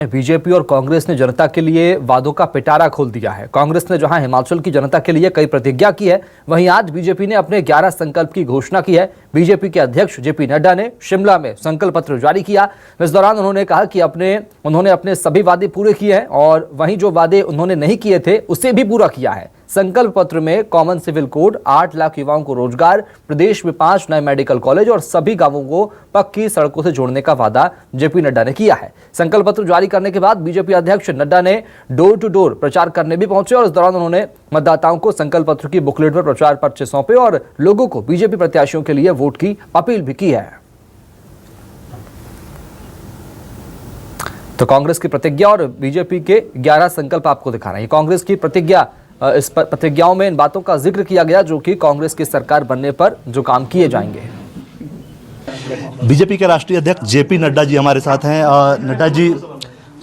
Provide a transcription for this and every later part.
BJP और कांग्रेस ने जनता के लिए वादों का पिटारा खोल दिया है। कांग्रेस ने जहां हिमाचल की जनता के लिए कई प्रतिज्ञा की है, वहीं आज बीजेपी ने अपने 11 संकल्प की घोषणा की है। बीजेपी के अध्यक्ष जेपी नड्डा ने शिमला में संकल्प पत्र जारी किया। इस दौरान उन्होंने कहा कि उन्होंने अपने सभी वादे पूरे किए हैं और वहीं जो वादे उन्होंने नहीं किए थे उसे भी पूरा किया है। संकल्प पत्र में कॉमन सिविल कोड, 8 लाख युवाओं को रोजगार, प्रदेश में 5 नए मेडिकल कॉलेज और सभी गांवों को पक्की सड़कों से जोड़ने का वादा जेपी नड्डा ने किया है। संकल्प पत्र जारी करने के बाद बीजेपी अध्यक्ष नड्डा ने डोर टू डोर प्रचार करने भी पहुंचे और इस दौरान उन्होंने मतदाताओं को संकल्प पत्र की बुकलेट पर प्रचार पर्चे सौंपे और लोगों को बीजेपी प्रत्याशियों के लिए वोट की अपील भी की है। तो कांग्रेस की प्रतिज्ञा और बीजेपी के 11 संकल्प आपको दिखा रहे हैं। कांग्रेस की प्रतिज्ञा, इस प्रतिज्ञाओं में इन बातों का जिक्र किया गया जो कि कांग्रेस की सरकार बनने पर जो काम किए जाएंगे। बीजेपी के राष्ट्रीय अध्यक्ष जेपी नड्डा जी हमारे साथ हैं। नड्डा जी,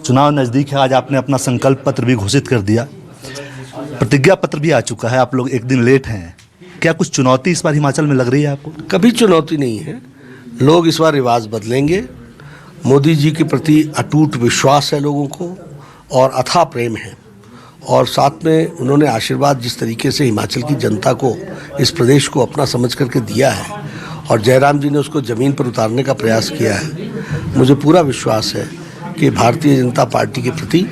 चुनाव नज़दीक है, आज आपने अपना संकल्प पत्र भी घोषित कर दिया, प्रतिज्ञा पत्र भी आ चुका है, आप लोग एक दिन लेट हैं। क्या कुछ चुनौती इस बार हिमाचल में लग रही है आपको? कभी चुनौती नहीं है, लोग इस बार रिवाज बदलेंगे। मोदी जी के प्रति अटूट विश्वास है लोगों को और अथाह प्रेम है, और साथ में उन्होंने आशीर्वाद जिस तरीके से हिमाचल की जनता को, इस प्रदेश को अपना समझ करके दिया है और जयराम जी ने उसको ज़मीन पर उतारने का प्रयास किया है, मुझे पूरा विश्वास है कि भारतीय जनता पार्टी के प्रति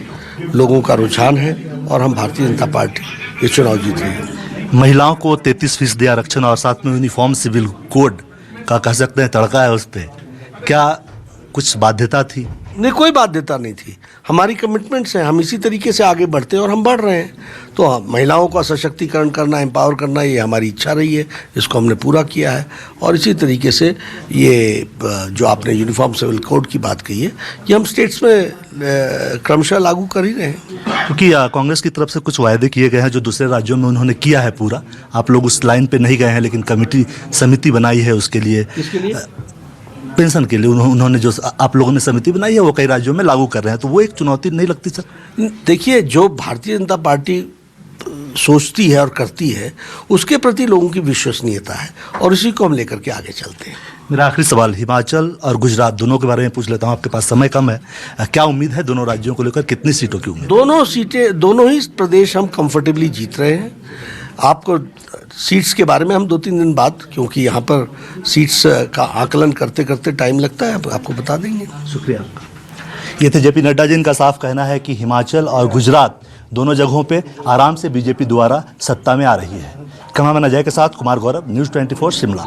लोगों का रुझान है और हम भारतीय जनता पार्टी ये चुनाव जीत रही है। महिलाओं को 33% आरक्षण और साथ में यूनिफॉर्म सिविल कोड का कह सकते हैं तड़का है उस पर, क्या कुछ बाध्यता थी? नहीं, कोई बाध्यता नहीं थी। हमारी कमिटमेंट्स हैं, हम इसी तरीके से आगे बढ़ते हैं और हम बढ़ रहे हैं। तो महिलाओं का सशक्तिकरण करना, एम्पावर करना, ये हमारी इच्छा रही है, इसको हमने पूरा किया है। और इसी तरीके से ये जो आपने यूनिफॉर्म सिविल कोड की बात कही है, ये हम स्टेट्स में क्रमशः लागू कर ही रहे हैं। क्योंकि कांग्रेस की तरफ से कुछ वायदे किए गए हैं जो दूसरे राज्यों में उन्होंने किया है पूरा, आप लोग उस लाइन पर नहीं गए हैं, लेकिन समिति बनाई है उसके लिए। इसके लिए पेंशन के लिए उन्होंने जो आप लोगों ने समिति बनाई है वो कई राज्यों में लागू कर रहे हैं, तो वो एक चुनौती नहीं लगती सर? देखिए, जो भारतीय जनता पार्टी सोचती है और करती है उसके प्रति लोगों की विश्वसनीयता है और इसी को हम लेकर के आगे चलते हैं। मेरा आखिरी सवाल हिमाचल और गुजरात दोनों के बारे में पूछ लेता हूँ, आपके पास समय कम है, क्या उम्मीद है दोनों राज्यों को लेकर, कितनी सीटों की उम्मीद? दोनों सीटें, दोनों ही प्रदेश हम कंफर्टेबली जीत रहे हैं। आपको सीट्स के बारे में हम 2-3 दिन बाद, क्योंकि यहाँ पर सीट्स का आकलन करते करते टाइम लगता है, आपको बता देंगे। शुक्रिया। ये थे जेपी नड्डा जी। इनका साफ कहना है कि हिमाचल और गुजरात दोनों जगहों पे आराम से बीजेपी द्वारा सत्ता में आ रही है। कैमरामैन अजय के साथ कुमार गौरव, न्यूज़ 24 शिमला।